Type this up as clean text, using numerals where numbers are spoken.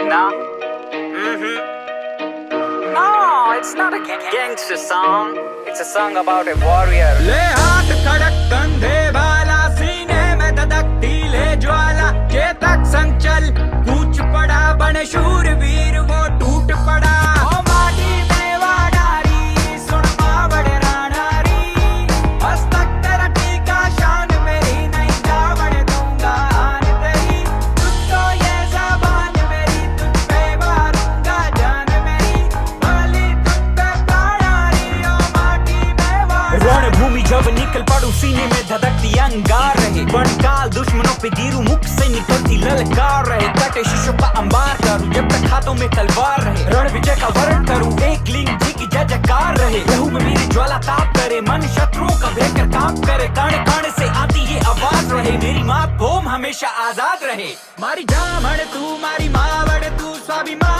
No? No, it's not a gangster song. It's a song about a warrior. ले हाथ खड़क कंधे वाला, सीने में धधकती ले ज्वाला, चेतक संचल कूच पड़ा, बने शूरवीर वो टूट पड़ा। ओ माटी में वाडारी, सुन मावड़ राणारी, हस्तक तेरा टीका, शान मेरी नहीं जावड़ दूंगा आन तेरी। तुझको ये ज़बान मेरी, तुझ पे मारूंगा जान मेरी, भली तुझ पे प्राणारी, ओ माटी में वाडारी। रणभूमि जब निकल पड़ू, सीने में धधकती अंगार रहे, बड़काल दुश्मनों पे गिरू, मुख से निकलती ललकार रहे, कटे शीशों का अंबार करूं, जब तक हाथों में तलवार रहे, रण विजय का वर्ण करूं, एक लिंग जी की जय जयकार रहे, लहू में मेरी ज्वाला ताप करे, मन शत्रुओं का भयंकर कांप करे, कण कण से आती ये आवाज रहे, मेरी मातभूमि हमेशा आजाद रहे। मारी जामड़ तू, मारी मावड़ तू, स्वाभिमान